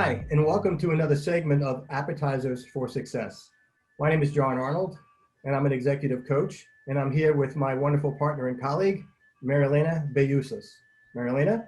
Hi, and welcome to another segment of Appetizers for Success. My name is John Arnold, and I'm an executive coach, and I'm here with my wonderful partner and colleague, Marilena Beuses. Marilena?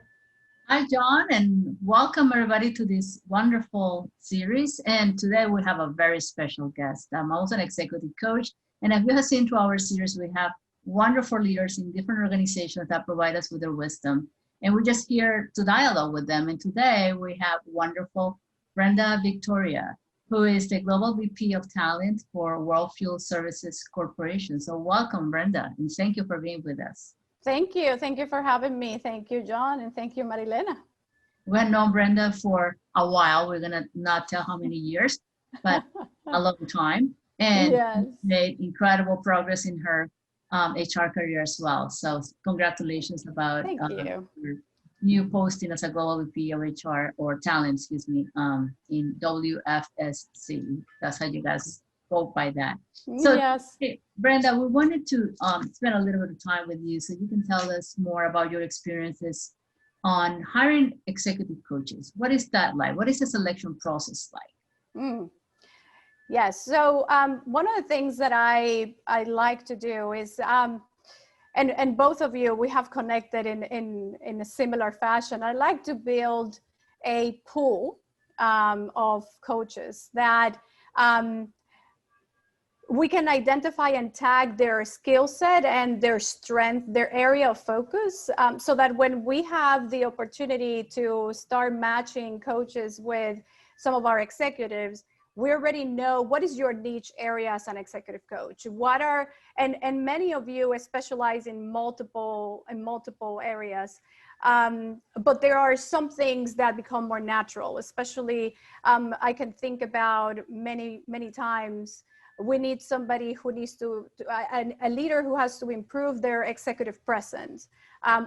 Hi, John, and welcome everybody to this wonderful series. And today we have a very special guest. I'm also an executive coach, and if you have seen through our series, we have wonderful leaders in different organizations that provide us with their wisdom. And we're just here to dialogue with them. And today we have wonderful Brenda Victoria, who is the Global VP of Talent for World Fuel Services Corporation. So welcome, Brenda, and thank you for being with us. Thank you. Thank you for having me. Thank you, John, and thank you, Marilena. We've known Brenda for a while. We're going to not tell how many years, but a long time. And yes. Made incredible progress in her HR career as well. So congratulations about your new posting as a Global VP of HR or Talent, excuse me, in WFSC. That's how you guys go by that. So yes. Hey, Brenda, we wanted to spend a little bit of time with you so you can tell us more about your experiences on hiring executive coaches. What is that like? What is the selection process like? Yes, so one of the things that I like to do is, and both of you, we have connected in a similar fashion. I like to build a pool of coaches that we can identify and tag their skill set and their strength, their area of focus, so that when we have the opportunity to start matching coaches with some of our executives, we already know what is your niche area as an executive coach. What are, and many of you specialize in multiple areas, but there are some things that become more natural, especially I can think about many times we need somebody who needs a leader who has to improve their executive presence,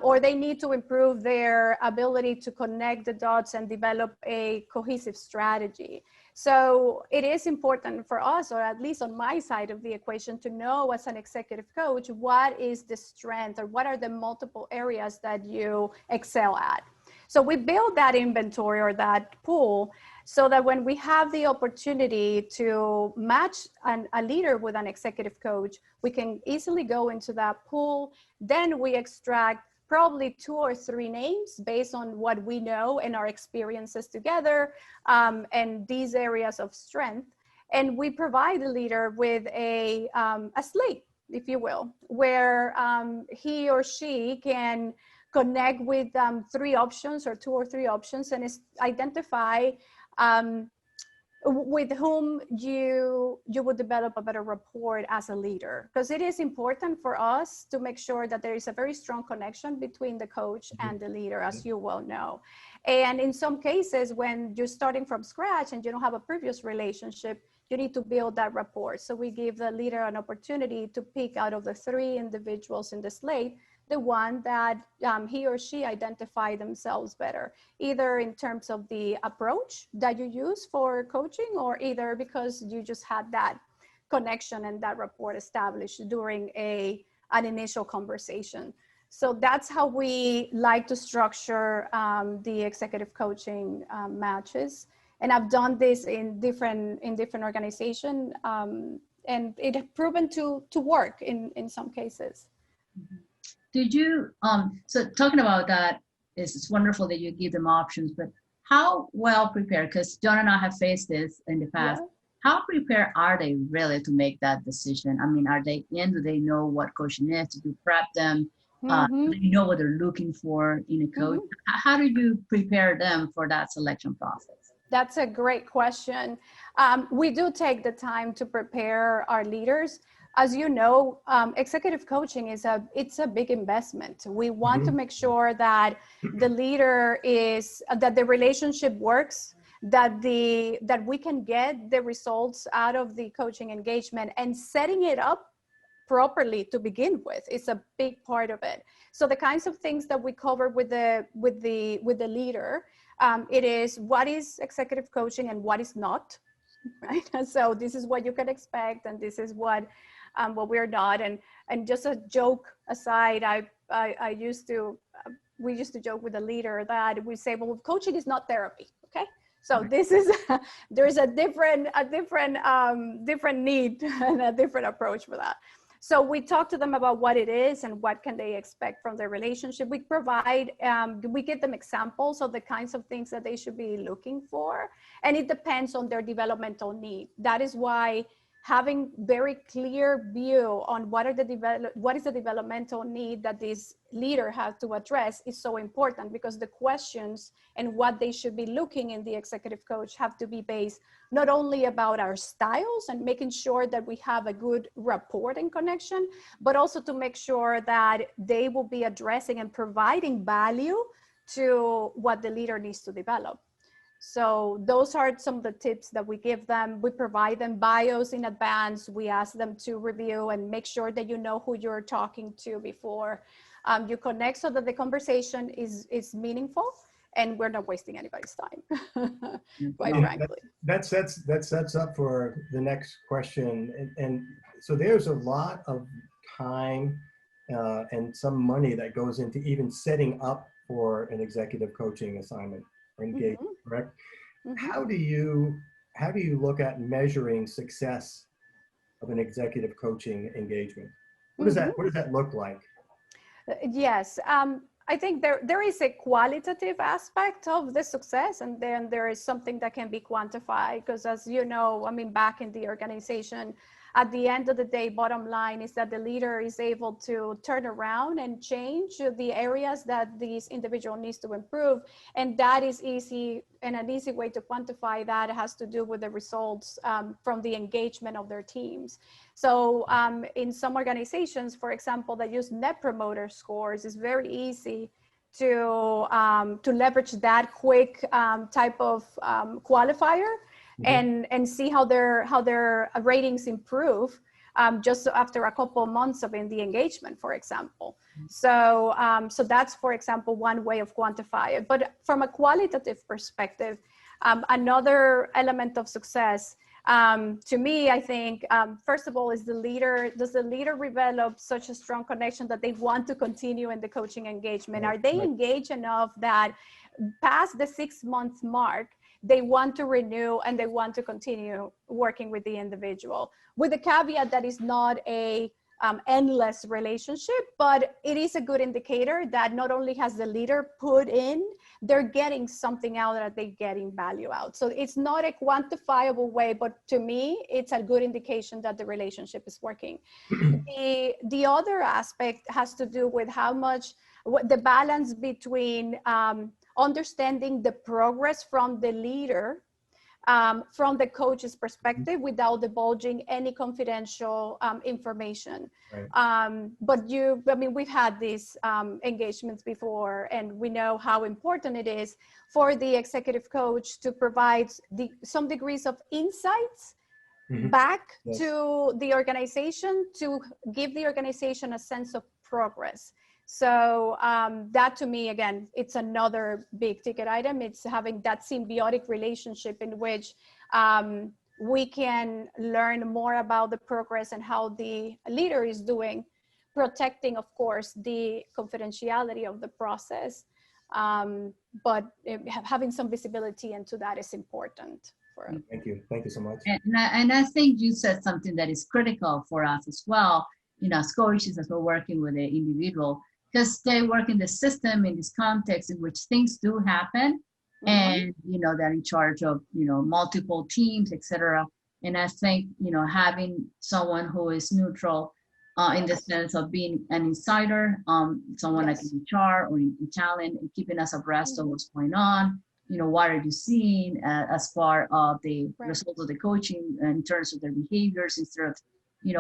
or they need to improve their ability to connect the dots and develop a cohesive strategy. So it is important for us, or at least on my side of the equation, to know as an executive coach, what is the strength or what are the multiple areas that you excel at. So we build that inventory or that pool so that when we have the opportunity to match a leader with an executive coach, we can easily go into that pool. Then we extract probably 2 or 3 names based on what we know and our experiences together and these areas of strength. And we provide the leader with a slate, if you will, where he or she can connect with 3 options or 2 or 3 options and identify with whom you would develop a better rapport as a leader. Because it is important for us to make sure that there is a very strong connection between the coach and the leader, as you well know. And in some cases, when you're starting from scratch and you don't have a previous relationship, you need to build that rapport. So we give the leader an opportunity to pick out of the 3 individuals in the slate, the one that he or she identify themselves better, either in terms of the approach that you use for coaching, or either because you just had that connection and that rapport established during an initial conversation. So that's how we like to structure the executive coaching matches. And I've done this in different organizations, and it has proven to work in some cases. Mm-hmm. Did you, so talking about that, it's wonderful that you give them options, but how well prepared, because John and I have faced this in the past, how prepared are they really to make that decision? I mean, do they know what coaching is? Do you prep them? Do they know what they're looking for in a coach? How do you prepare them for that selection process? That's a great question. We do take the time to prepare our leaders. As you know, executive coaching it's a big investment. We want to make sure that the leader that the relationship works, that we can get the results out of the coaching engagement, and setting it up properly to begin with is a big part of it. So the kinds of things that we cover with the leader, it is what is executive coaching and what is not, right? So this is what you can expect, and this is what we're not. And just a joke aside, we used to joke with the leader that we say, well, coaching is not therapy, okay? So this is there's a different need and a different approach for that. So we talk to them about what it is and what can they expect from their relationship. We provide, we give them examples of the kinds of things that they should be looking for. And it depends on their developmental need. That is why having very clear view on what is the developmental need that this leader has to address is so important, because the questions and what they should be looking in the executive coach have to be based not only about our styles and making sure that we have a good rapport and connection, but also to make sure that they will be addressing and providing value to what the leader needs to develop. So those are some of the tips that we give them. We provide them bios in advance. We ask them to review and make sure that you know who you're talking to before you connect, so that the conversation is meaningful and we're not wasting anybody's time, quite frankly. That sets up for the next question. And so there's a lot of time and some money that goes into even setting up for an executive coaching assignment or engagement, correct? How do you look at measuring success of an executive coaching engagement? What does that look like? Yes, I think there is a qualitative aspect of the success, and then there is something that can be quantified, because as you know, I mean, back in the organization, at the end of the day, bottom line is that the leader is able to turn around and change the areas that this individual needs to improve. And that is easy, and an easy way to quantify that has to do with the results from the engagement of their teams. So in some organizations, for example, that use Net Promoter Scores, it's very easy to leverage that quick type of qualifier and see how their ratings improve just after a couple of months of in the engagement, for example. So so that's, for example, one way of quantify it. But from a qualitative perspective, another element of success to me, I think, first of all, does the leader develop such a strong connection that they want to continue in the coaching engagement? Are they engaged enough that past the 6-month mark, they want to renew and they want to continue working with the individual? With the caveat that is not a endless relationship, but it is a good indicator that not only has the leader put in, they're getting something out, that they're getting value out. So it's not a quantifiable way, but to me, it's a good indication that the relationship is working. The other aspect has to do with what the balance between understanding the progress from the leader, from the coach's perspective, without divulging any confidential information. Right. But we've had these engagements before, and we know how important it is for the executive coach to provide some degrees of insights back to the organization, to give the organization a sense of progress. So that, to me, again, it's another big ticket item. It's having that symbiotic relationship in which we can learn more about the progress and how the leader is doing, protecting, of course, the confidentiality of the process. But having some visibility into that is important. Thank you so much. And I think you said something that is critical for us as well, as coaches, as we're working with the individual, because they work in the system, in this context in which things do happen, and they're in charge of multiple teams, etc. And I think having someone who is neutral in the sense of being an insider, someone like in HR or in talent, and keeping us abreast of what's going on. What are you seeing as part of the results of the coaching in terms of their behaviors, instead of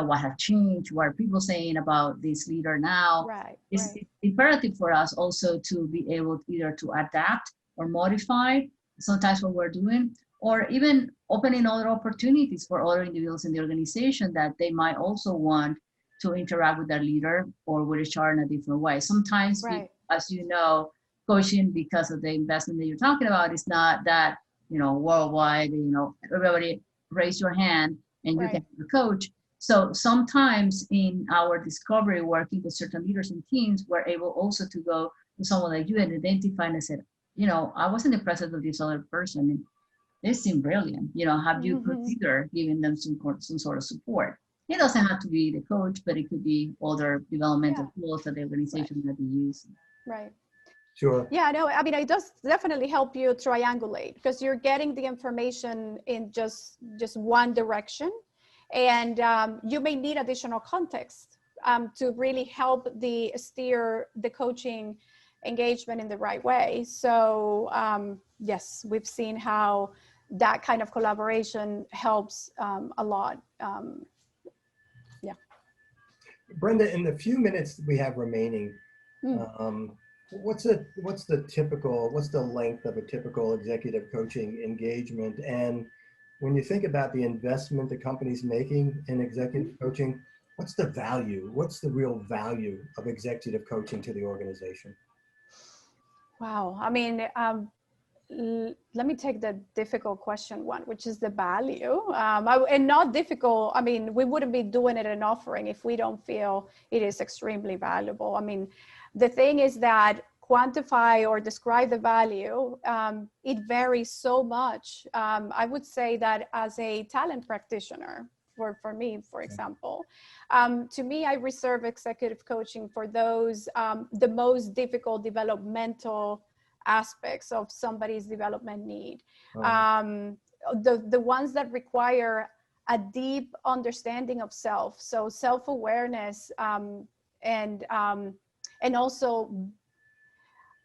what has changed, what are people saying about this leader now. It's imperative for us also to be able either to adapt or modify sometimes what we're doing, or even opening other opportunities for other individuals in the organization that they might also want to interact with their leader or with HR in a different way. Sometimes, as you know, coaching, because of the investment that you're talking about, is not that worldwide, everybody raise your hand and you can be a coach. So sometimes in our discovery, working with certain leaders and teams, we're able also to go to someone like you and identify and said, I wasn't impressed with this other person. they seem brilliant. You know, have you considered giving them some sort of support? It doesn't have to be the coach, but it could be other developmental tools that the organization might be using. Right. Sure. Yeah, no, I mean, it does definitely help you triangulate because you're getting the information in just one direction, and you may need additional context to really help steer the coaching engagement in the right way. So yes, we've seen how that kind of collaboration helps a lot. Yeah. Brenda, in the few minutes we have remaining, what's the length of a typical executive coaching engagement? And when you think about the investment the company's making in executive coaching, what's the value? What's the real value of executive coaching to the organization? Wow. I mean, let me take the difficult question one, which is the value. And not difficult. I mean, we wouldn't be doing it an offering if we don't feel it is extremely valuable. I mean, the thing is that quantify or describe the value, it varies so much. I would say that as a talent practitioner, for me, for example, to me, I reserve executive coaching for those, the most difficult developmental aspects of somebody's development need. The ones that require a deep understanding of self, so self-awareness, and also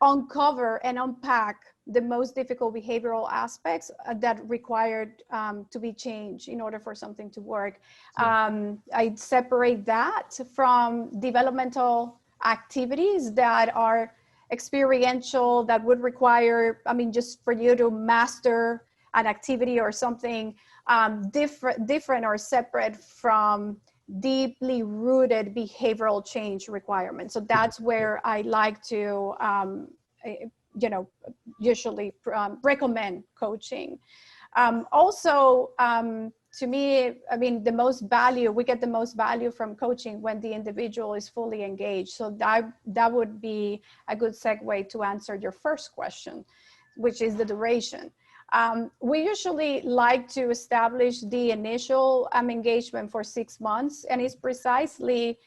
uncover and unpack the most difficult behavioral aspects that required to be changed in order for something to work. I separate that from developmental activities that are experiential, that would require, I mean, just for you to master an activity or something different or separate from deeply rooted behavioral change requirements. So that's where I like to, usually recommend coaching. Also, to me, I mean, we get the most value from coaching when the individual is fully engaged. So that would be a good segue to answer your first question, which is the duration. We usually like to establish the initial engagement for 6 months, and it's precisely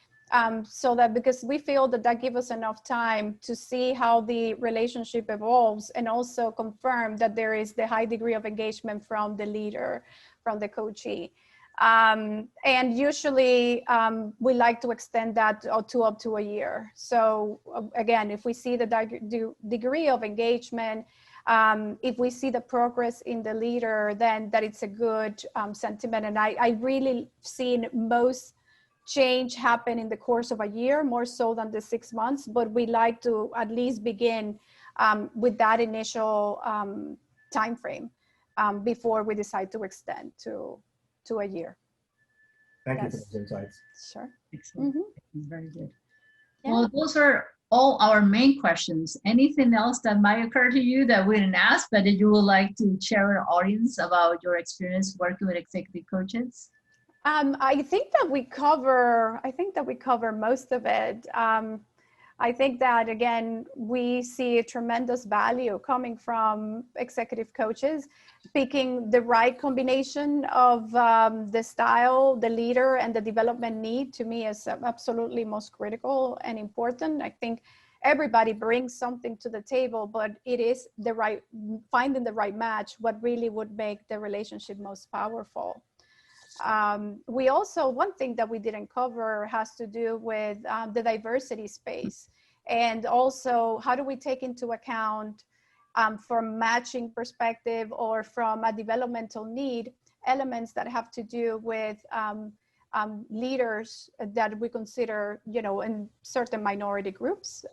so that because we feel that gives us enough time to see how the relationship evolves and also confirm that there is the high degree of engagement from the leader, from the coachee. And usually we like to extend that to up to a year. So again, if we see the degree of engagement, if we see the progress in the leader, then that it's a good sentiment. And I really seen most change happen in the course of a year, more so than the 6 months, but we like to at least begin with that initial time frame before we decide to extend to a year. Thank you for those insights. Sure. Excellent. Very good. Yeah. Well, those are all our main questions. Anything else that might occur to you that we didn't ask, but that you would like to share with our audience about your experience working with executive coaches? I think that we cover most of it. I think that, again, we see a tremendous value coming from executive coaches, picking the right combination of the style, the leader, and the development need, to me, is absolutely most critical and important. I think everybody brings something to the table, but it is finding the right match what really would make the relationship most powerful. We also, one thing that we didn't cover has to do with the diversity space, and also how do we take into account from matching perspective or from a developmental need elements that have to do with leaders that we consider, in certain minority groups,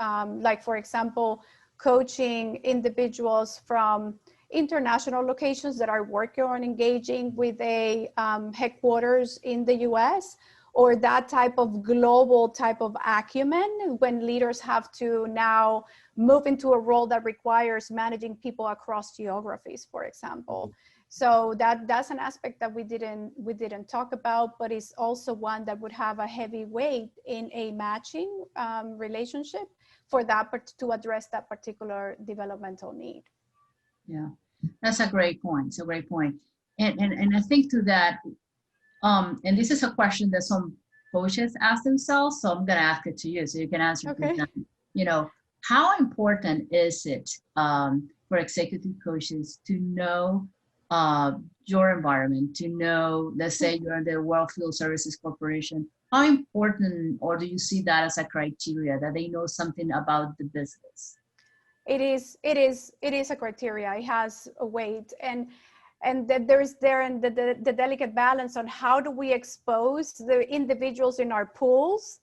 like, for example, coaching individuals from international locations that are working on engaging with a headquarters in the US, or that type of global type of acumen when leaders have to now move into a role that requires managing people across geographies, for example. So that's an aspect that we didn't talk about, but it's also one that would have a heavy weight in a matching relationship for that to address that particular developmental need. Yeah. That's a great point. It's a great point. And I think to that, and this is a question that some coaches ask themselves, so I'm going to ask it to you so you can answer. Okay. You know, how important is it for executive coaches to know your environment, to know, let's say you're in the World Field Services Corporation, how important, or do you see that as a criteria that they know something about the business? It is a criteria. It has a weight, and that there is the delicate balance on how do we expose the individuals in our pools,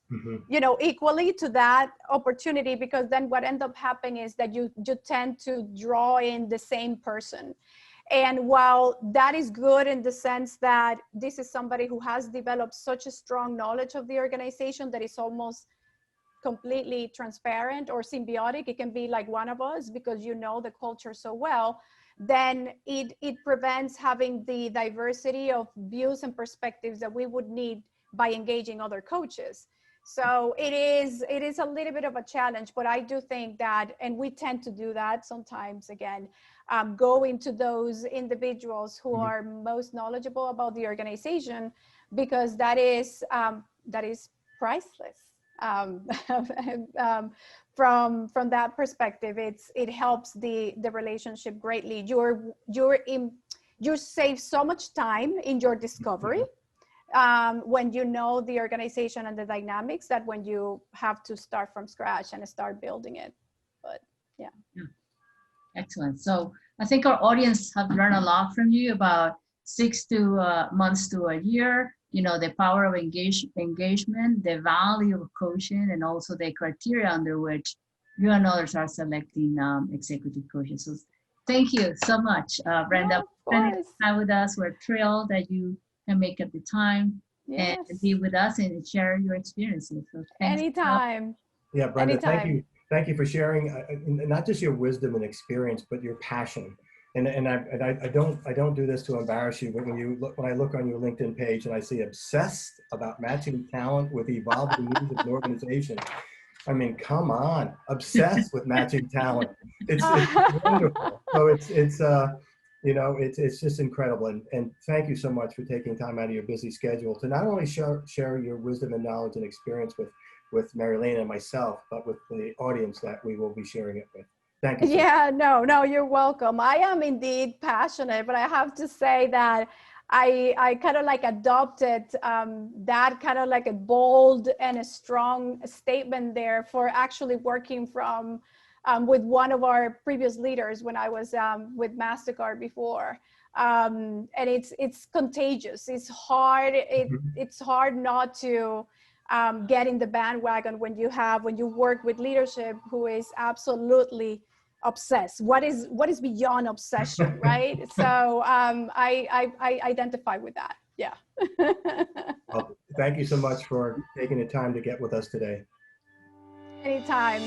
you know, equally to that opportunity, because then what ends up happening is that you tend to draw in the same person. And while that is good in the sense that this is somebody who has developed such a strong knowledge of the organization that is almost completely transparent or symbiotic, it can be like one of us because you know the culture so well, then it prevents having the diversity of views and perspectives that we would need by engaging other coaches. So it is a little bit of a challenge, but I do think that, and we tend to do that sometimes, again, go into those individuals who are most knowledgeable about the organization, because that is priceless. From that perspective, it helps the relationship greatly. You save so much time in your discovery when you know the organization and the dynamics, that when you have to start from scratch and start building it. But yeah. Excellent. So I think our audience have learned a lot from you about 6 months to a year, you know, the power of engagement, the value of coaching, and also the criteria under which you and others are selecting executive coaches. So thank you so much, Brenda, for spending time with us. We're thrilled that you can make up the time and be with us and share your experiences. So thanks. Anytime. Yeah, Brenda, Anytime. thank you. Thank you for sharing not just your wisdom and experience, but your passion. And I don't do this to embarrass you, but when I look on your LinkedIn page and I see obsessed about matching talent with evolving needs of an organization, I mean, come on, obsessed with matching talent. It's wonderful. So it's you know, it's just incredible. And thank you so much for taking time out of your busy schedule to not only share your wisdom and knowledge and experience with Marilena and myself, but with the audience that we will be sharing it with. Thank you. Yeah, no, you're welcome. I am indeed passionate, but I have to say that I kind of like adopted that kind of like a bold and a strong statement there for actually working from with one of our previous leaders when I was with MasterCard before. And it's contagious. It's hard. It's hard not to get in the bandwagon when you work with leadership who is absolutely obsessed. What is beyond obsession, right? So I identify with that. Yeah. Well, thank you so much for taking the time to get with us today. Anytime.